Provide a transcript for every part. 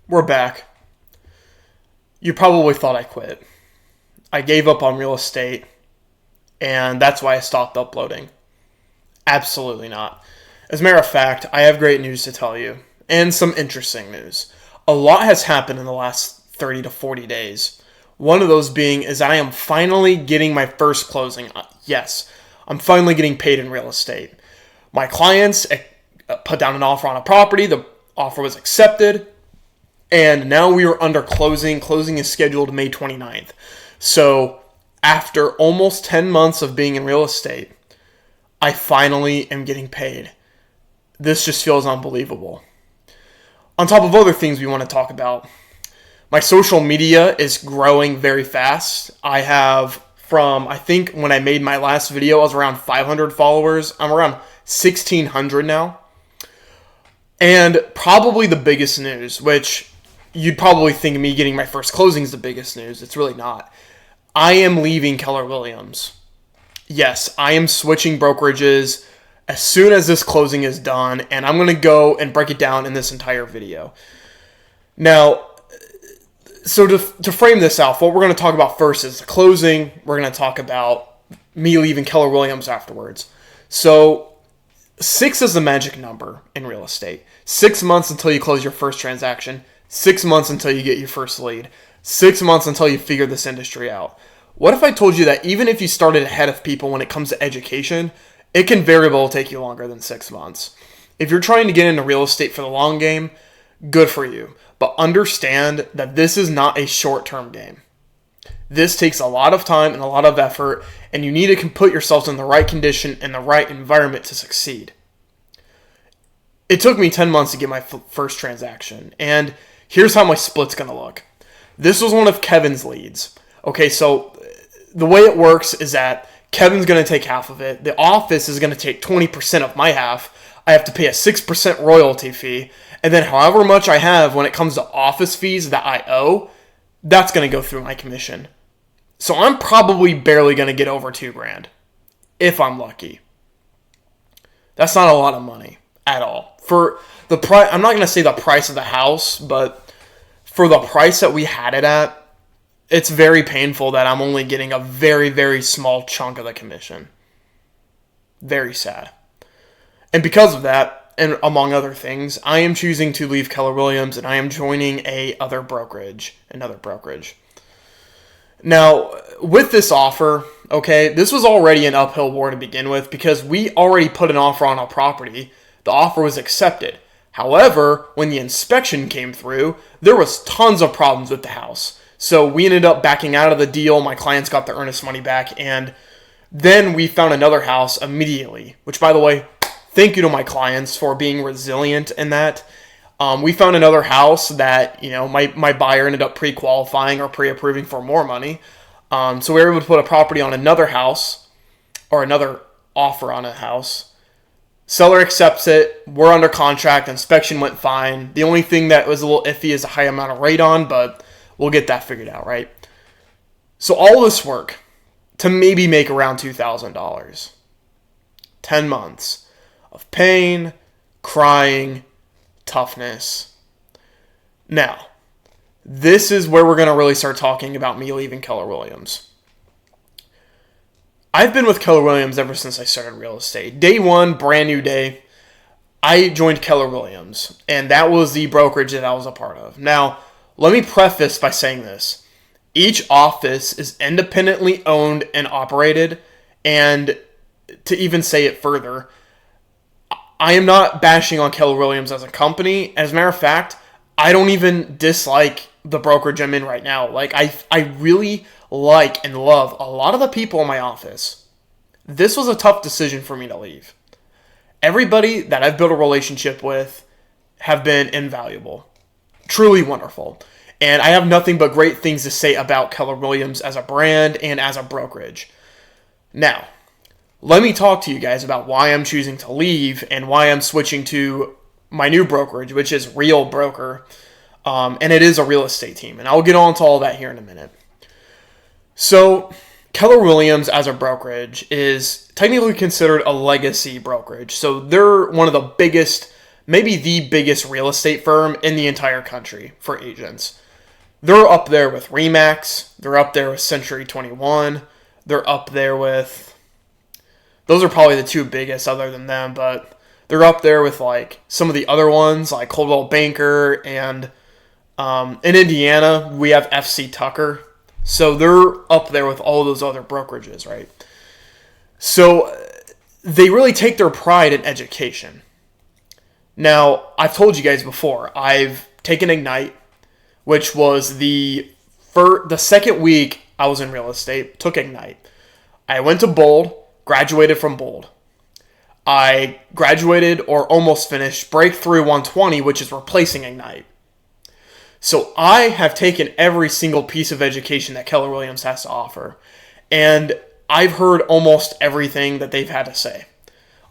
We're back. You probably thought I quit. I gave up on real estate, and that's why I stopped uploading. Absolutely not. As a matter of fact, I have great news to tell you, and some interesting news. A lot has happened in the last 30 to 40 days. One of those being is I am finally getting my first closing. Yes, I'm finally getting paid in real estate. My clients put down an offer on a property. The offer was accepted. And now we are under closing. Closing is scheduled May 29th. So after almost 10 months of being in real estate, I finally am getting paid. This just feels unbelievable. On top of other things we want to talk about, my social media is growing very fast. I have I think when I made my last video, I was around 500 followers. I'm around 1,600 now. And probably the biggest news, which you'd probably think me getting my first closing is the biggest news. It's really not. I am leaving Keller Williams. Yes, I am switching brokerages as soon as this closing is done, and I'm going to go and break it down in this entire video. Now, so to frame this out, what we're going to talk about first is the closing. We're going to talk about me leaving Keller Williams afterwards. So 6 is the magic number in real estate. 6 months until you close your first transaction. 6 months until you get your first lead. 6 months until you figure this industry out. What if I told you that even if you started ahead of people when it comes to education, it can very well take you longer than 6 months? If you're trying to get into real estate for the long game, good for you. But understand that this is not a short-term game. This takes a lot of time and a lot of effort, and you need to put yourself in the right condition and the right environment to succeed. It took me 10 months to get my first transaction, and here's how my split's going to look. This was one of Kevin's leads. Okay, so the way it works is that Kevin's going to take half of it. The office is going to take 20% of my half. I have to pay a 6% royalty fee. And then however much I have when it comes to office fees that I owe, that's going to go through my commission. So I'm probably barely going to get over $2,000 if I'm lucky. That's not a lot of money at all. For the price, I'm not going to say the price of the house, but for the price that we had it at, it's very painful that I'm only getting a very, very small chunk of the commission. Very sad. And because of that, and among other things, I am choosing to leave Keller Williams and I am joining another brokerage. Now, with this offer, okay, this was already an uphill war to begin with because we already put an offer on a property. The offer was accepted. However, when the inspection came through, there was tons of problems with the house. So we ended up backing out of the deal. My clients got their earnest money back, and then we found another house immediately, which, by the way, thank you to my clients for being resilient in that. We found another house that, my buyer ended up pre-qualifying or pre-approving for more money. So we were able to put a property on another house or another offer on a house. Seller accepts it. We're under contract. Inspection went fine. The only thing that was a little iffy is a high amount of radon, but we'll get that figured out, right? So all this work to maybe make around $2,000. 10 months of pain, crying, toughness. Now, this is where we're going to really start talking about me leaving Keller Williams. I've been with Keller Williams ever since I started real estate. Day one, brand new day, I joined Keller Williams, and that was the brokerage that I was a part of. Now, let me preface by saying this. Each office is independently owned and operated, and to even say it further, I am not bashing on Keller Williams as a company. As a matter of fact, I don't even dislike the brokerage I'm in right now. Like, I really like and love a lot of the people in my office. This was a tough decision for me to leave. Everybody that I've built a relationship with have been invaluable. Truly wonderful. And I have nothing but great things to say about Keller Williams as a brand and as a brokerage. Now, let me talk to you guys about why I'm choosing to leave and why I'm switching to my new brokerage, which is Real Broker. And it is a real estate team. And I'll get on to all that here in a minute. So, Keller Williams as a brokerage is technically considered a legacy brokerage. So they're one of the biggest maybe the biggest real estate firm in the entire country for agents. They're up there with Remax. They're up there with Century 21. They're up there with... Those are probably the two biggest other than them, but they're up there with like some of the other ones like Coldwell Banker, and in Indiana we have FC Tucker. So they're up there with all those other brokerages, right? So they really take their pride in education. Now, I've told you guys before, I've taken Ignite, which was the second week I was in real estate, took Ignite. I went to Bold, graduated from Bold. I graduated or almost finished Breakthrough 120, which is replacing Ignite. So I have taken every single piece of education that Keller Williams has to offer. And I've heard almost everything that they've had to say.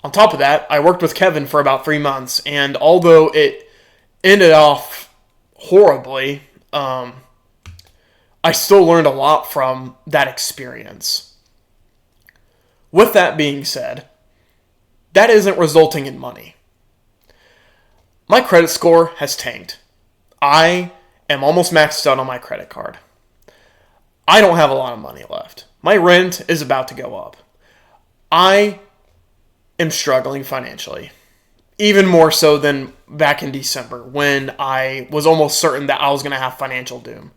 On top of that, I worked with Kevin for about 3 months. And although it ended off horribly, I still learned a lot from that experience. With that being said, that isn't resulting in money. My credit score has tanked. I am almost maxed out on my credit card. I don't have a lot of money left. My rent is about to go up. I am struggling financially. Even more so than back in December when I was almost certain that I was going to have financial doom.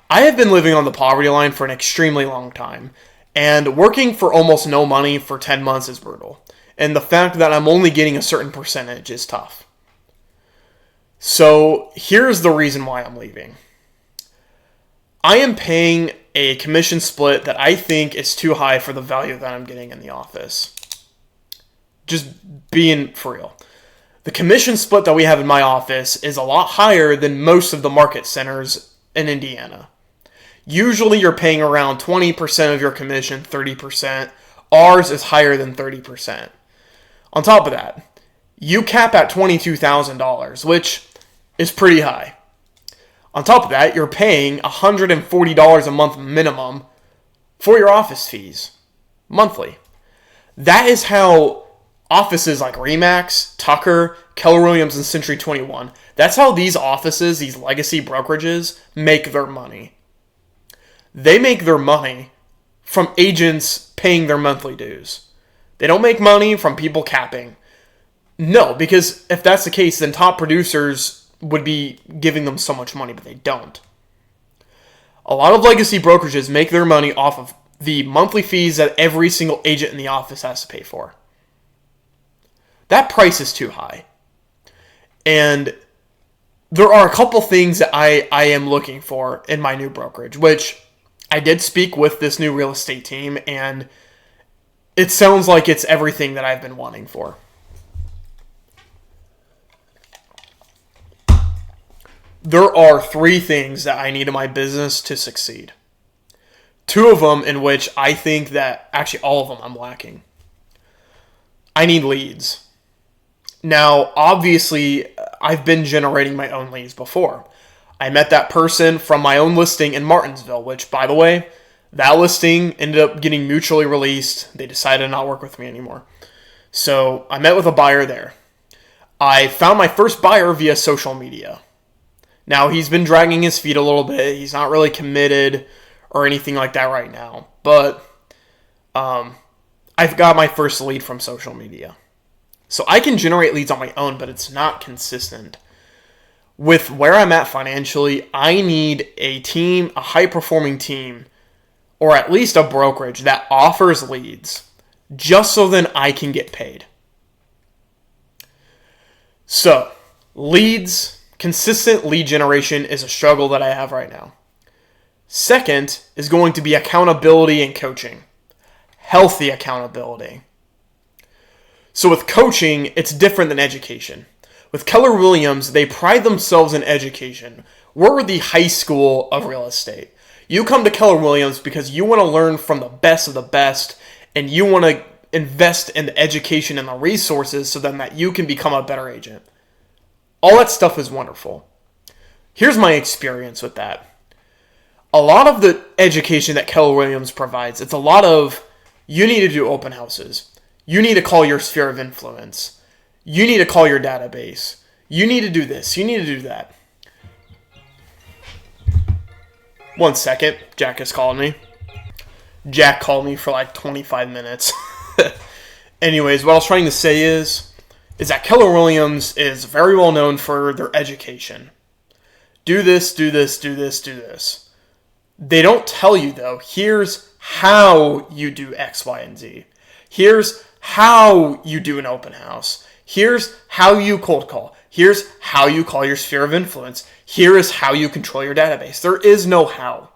I have been living on the poverty line for an extremely long time, and working for almost no money for 10 months is brutal. And the fact that I'm only getting a certain percentage is tough. So here's the reason why I'm leaving. I am paying a commission split that I think is too high for the value that I'm getting in the office. Just being for real. The commission split that we have in my office is a lot higher than most of the market centers in Indiana. Usually you're paying around 20% of your commission, 30%. Ours is higher than 30%. On top of that, you cap at $22,000, which is pretty high. On top of that, you're paying $140 a month minimum for your office fees monthly. That is how offices like Remax, Tucker, Keller Williams, and Century 21, that's how these offices, these legacy brokerages, make their money. They make their money from agents paying their monthly dues. They don't make money from people capping. No, because if that's the case, then top producers would be giving them so much money, but they don't. A lot of legacy brokerages make their money off of the monthly fees that every single agent in the office has to pay for. That price is too high. And there are a couple things that I am looking for in my new brokerage, which I did speak with this new real estate team, and it sounds like it's everything that I've been wanting for. There are 3 things that I need in my business to succeed. 2 of them in which I think that, actually all of them I'm lacking. I need leads. Now, obviously, I've been generating my own leads before. I met that person from my own listing in Martinsville, which, by the way, that listing ended up getting mutually released. They decided to not work with me anymore. So I met with a buyer there. I found my first buyer via social media. Now, he's been dragging his feet a little bit. He's not really committed or anything like that right now. But I've got my first lead from social media. So I can generate leads on my own, but it's not consistent. With where I'm at financially, I need a team, a high-performing team, or at least a brokerage that offers leads, just so then I can get paid. So, leads, consistent lead generation is a struggle that I have right now. Second is going to be accountability and coaching. Healthy accountability. So with coaching, it's different than education. With Keller Williams, they pride themselves in education. We're the high school of real estate. You come to Keller Williams because you want to learn from the best of the best, and you want to invest in the education and the resources so then that you can become a better agent. All that stuff is wonderful. Here's my experience with that. A lot of the education that Keller Williams provides, it's a lot of, you need to do open houses. You need to call your sphere of influence. You need to call your database. You need to do this. You need to do that. One second. Jack is calling me. Jack called me for like 25 minutes. Anyways, what I was trying to say is that Keller Williams is very well known for their education. Do this, do this, do this, do this. They don't tell you, though, here's how you do X, Y, and Z. Here's how you do an open house. Here's how you cold call. Here's how you call your sphere of influence. Here is how you control your database. There is no how.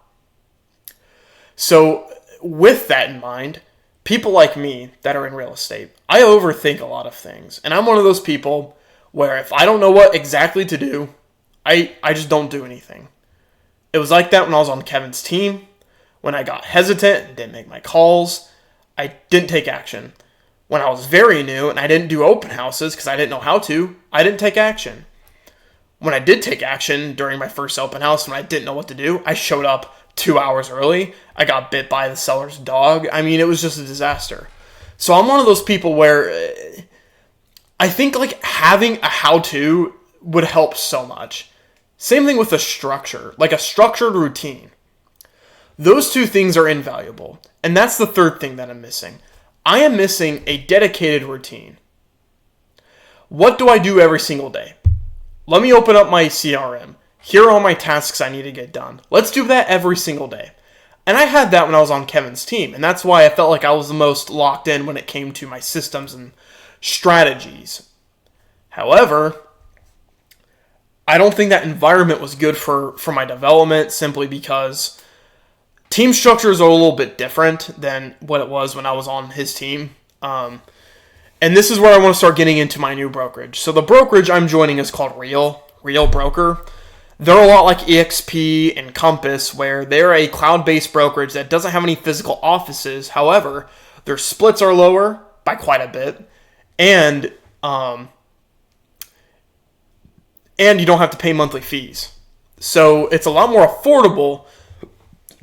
So with that in mind, people like me that are in real estate, I overthink a lot of things. And I'm one of those people where if I don't know what exactly to do, I just don't do anything. It was like that when I was on Kevin's team. When I got hesitant and didn't make my calls, I didn't take action. When I was very new and I didn't do open houses because I didn't know how to, I didn't take action. When I did take action during my first open house when I didn't know what to do, I showed up 2 hours early. I got bit by the seller's dog. I mean, it was just a disaster. So I'm one of those people where I think like having a how-to would help so much. Same thing with a structure, like a structured routine. Those two things are invaluable. And that's the third thing that I'm missing. I am missing a dedicated routine. What do I do every single day? Let me open up my CRM. Here are all my tasks I need to get done. Let's do that every single day. And I had that when I was on Kevin's team. And that's why I felt like I was the most locked in when it came to my systems and strategies. However, I don't think that environment was good for my development simply because team structures are a little bit different than what it was when I was on his team. And this is where I want to start getting into my new brokerage. So the brokerage I'm joining is called Real Broker. They're a lot like EXP and Compass, where they're a cloud-based brokerage that doesn't have any physical offices. However, their splits are lower by quite a bit, and you don't have to pay monthly fees. So it's a lot more affordable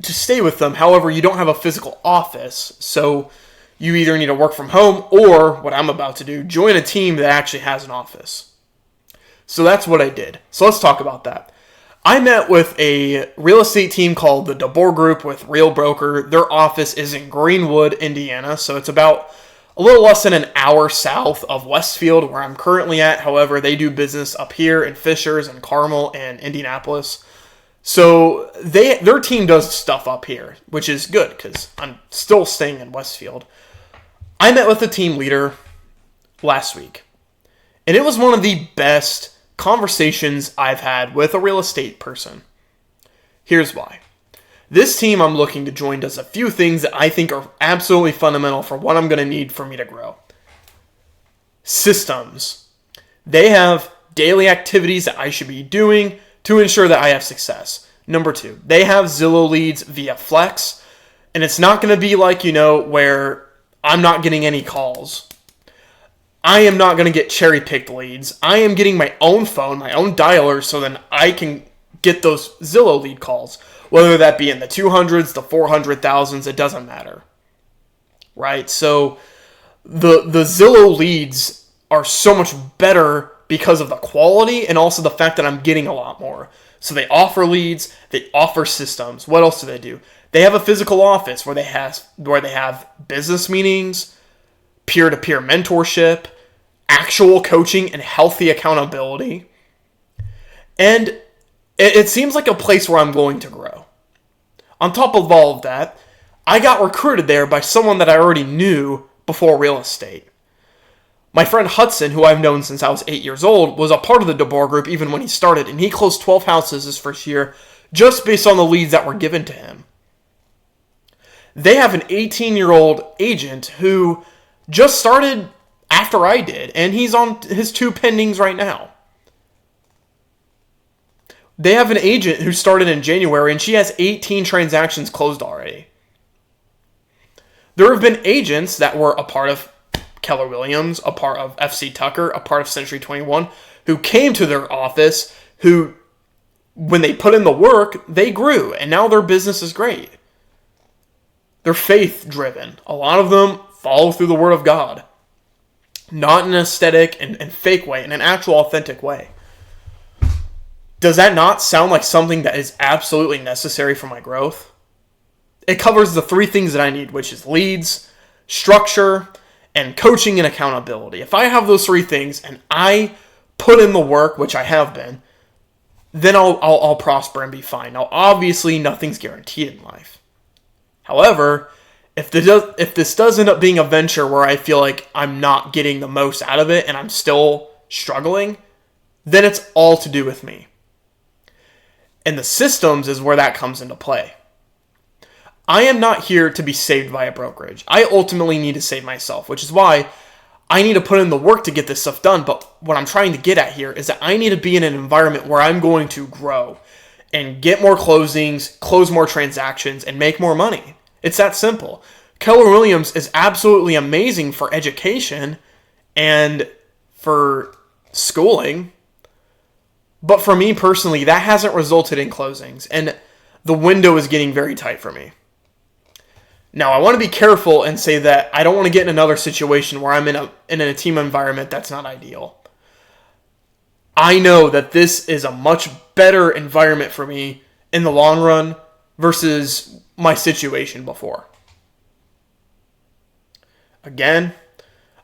to stay with them. However, you don't have a physical office, so you either need to work from home or, what I'm about to do, join a team that actually has an office. So that's what I did. So let's talk about that. I met with a real estate team called the DeBoer Group with Real Broker. Their office is in Greenwood, Indiana, so it's about a little less than an hour south of Westfield, where I'm currently at. However, they do business up here in Fishers and Carmel and Indianapolis. So their team does stuff up here, which is good because I'm still staying in Westfield. I met with the team leader last week, and it was one of the best conversations I've had with a real estate person. Here's why. This team I'm looking to join does a few things that I think are absolutely fundamental for what I'm going to need for me to grow. Systems. They have daily activities that I should be doing to ensure that I have success. Number 2, they have Zillow leads via Flex, and it's not going to be like, where I'm not getting any calls. I am not going to get cherry-picked leads. I am getting my own phone, my own dialer, so then I can get those Zillow lead calls. Whether that be in the 200s, the 400,000s, it doesn't matter. Right? So the Zillow leads are so much better because of the quality and also the fact that I'm getting a lot more. So they offer leads, they offer systems. What else do they do? They have a physical office where they have business meetings, peer-to-peer mentorship, actual coaching, and healthy accountability. And it seems like a place where I'm going to grow. On top of all of that, I got recruited there by someone that I already knew before real estate. My friend Hudson, who I've known since I was 8 years old, was a part of the DeBoer Group even when he started, and he closed 12 houses his first year just based on the leads that were given to him. They have an 18-year-old agent who just started after I did, and he's on his 2 pendings right now. They have an agent who started in January, and she has 18 transactions closed already. There have been agents that were a part of Keller Williams, a part of FC Tucker, a part of Century 21, who came to their office, who, when they put in the work, they grew, and now their business is great. They're faith-driven. A lot of them follow through the Word of God. not in an aesthetic and fake way, in an actual authentic way. Does that not sound like something that is absolutely necessary for my growth? It covers the 3 things that I need, which is leads, structure, and coaching and accountability. If I have those 3 things and I put in the work, which I have been, then I'll prosper and be fine. Now, obviously, nothing's guaranteed in life. However, if this does end up being a venture where I feel like I'm not getting the most out of it and I'm still struggling, then it's all to do with me. And the systems is where that comes into play. I am not here to be saved by a brokerage. I ultimately need to save myself, which is why I need to put in the work to get this stuff done. But what I'm trying to get at here is that I need to be in an environment where I'm going to grow and get more closings, close more transactions, and make more money. It's that simple. Keller Williams is absolutely amazing for education and for schooling. But for me personally, that hasn't resulted in closings. And the window is getting very tight for me. Now, I want to be careful and say that I don't want to get in another situation where I'm in a team environment that's not ideal. I know that this is a much better environment for me in the long run versus my situation before. Again,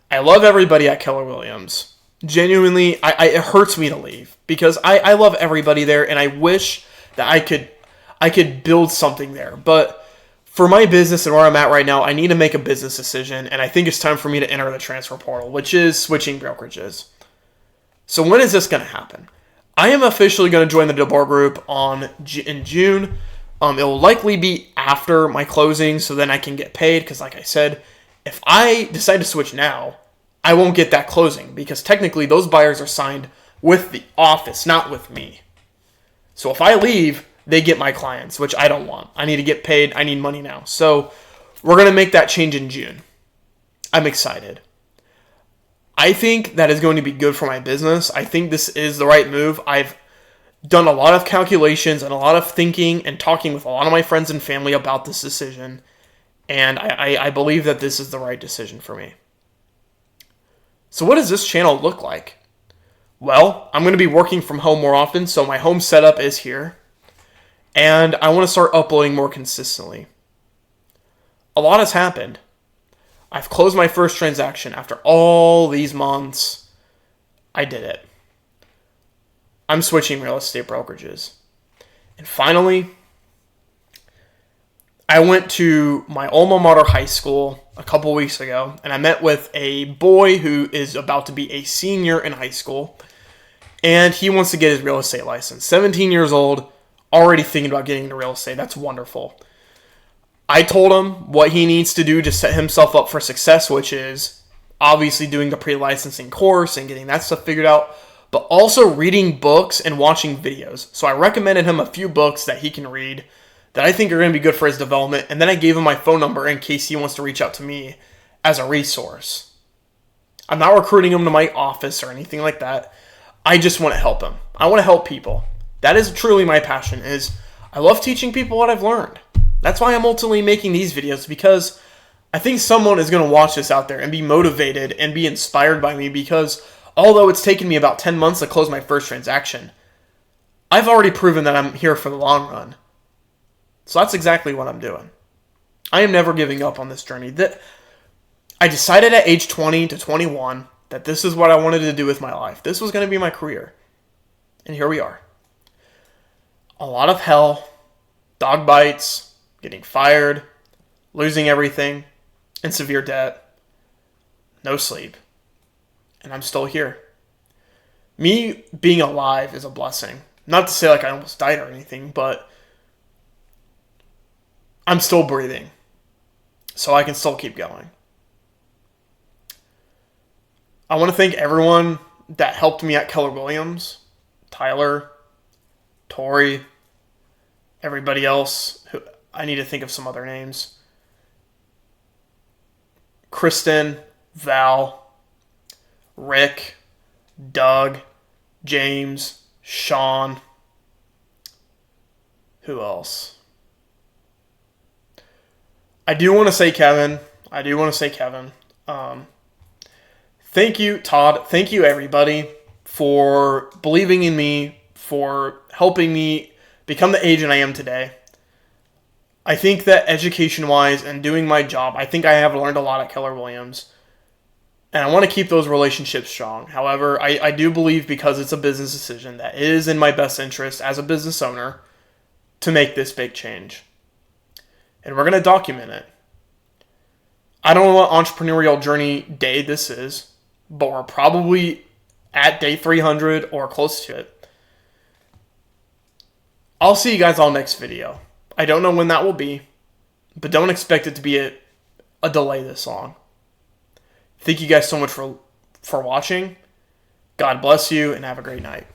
I love everybody at Keller Williams. Genuinely, it hurts me to leave because I love everybody there and I wish that I could build something there. But for my business and where I'm at right now, I need to make a business decision, and I think it's time for me to enter the transfer portal, which is switching brokerages. So when is this going to happen? I am officially going to join the DeBoer Group in June. It will likely be after my closing, so then I can get paid, because like I said, if I decide to switch now, I won't get that closing, because technically those buyers are signed with the office, not with me. So if I leave, they get my clients, which I don't want. I need to get paid. I need money now. So we're going to make that change in June. I'm excited. I think that is going to be good for my business. I think this is the right move. I've done a lot of calculations and a lot of thinking and talking with a lot of my friends and family about this decision. And I believe that this is the right decision for me. So what does this channel look like? Well, I'm going to be working from home more often, so my home setup is here. And I want to start uploading more consistently. A lot has happened. I've closed my first transaction after all these months. I did it. I'm switching real estate brokerages. And finally, I went to my alma mater high school a couple weeks ago, and I met with a boy who is about to be a senior in high school, and he wants to get his real estate license. 17 years old, already thinking about getting into real estate. That's wonderful. I told him what he needs to do to set himself up for success, which is obviously doing the pre-licensing course and getting that stuff figured out, but also reading books and watching videos. So I recommended him a few books that he can read that I think are going to be good for his development, and then I gave him my phone number in case he wants to reach out to me as a resource. I'm not recruiting him to my office or anything like that. I just want to help him. I want to help people. That is truly my passion, is I love teaching people what I've learned. That's why I'm ultimately making these videos, because I think someone is going to watch this out there and be motivated and be inspired by me, because although it's taken me about 10 months to close my first transaction, I've already proven that I'm here for the long run. So that's exactly what I'm doing. I am never giving up on this journey. I decided at age 20 to 21 that this is what I wanted to do with my life. This was going to be my career. And here we are. A lot of hell, dog bites, getting fired, losing everything, in severe debt, no sleep. And I'm still here. Me being alive is a blessing. Not to say like I almost died or anything, but I'm still breathing. So I can still keep going. I want to thank everyone that helped me at Keller Williams. Tyler, Tori, everybody else. Who I need to think of some other names. Kristen, Val, Rick, Doug, James, Sean. Who else? I do want to say Kevin. Thank you, Todd. Thank you, everybody, for believing in me, for helping me become the agent I am today. I think that education-wise and doing my job, I think I have learned a lot at Keller Williams. And I want to keep those relationships strong. However, I do believe, because it's a business decision, that it is in my best interest as a business owner to make this big change. And we're going to document it. I don't know what entrepreneurial journey day this is, but we're probably at day 300 or close to it. I'll see you guys all next video. I don't know when that will be, but don't expect it to be a delay this long. Thank you guys so much for watching. God bless you and have a great night.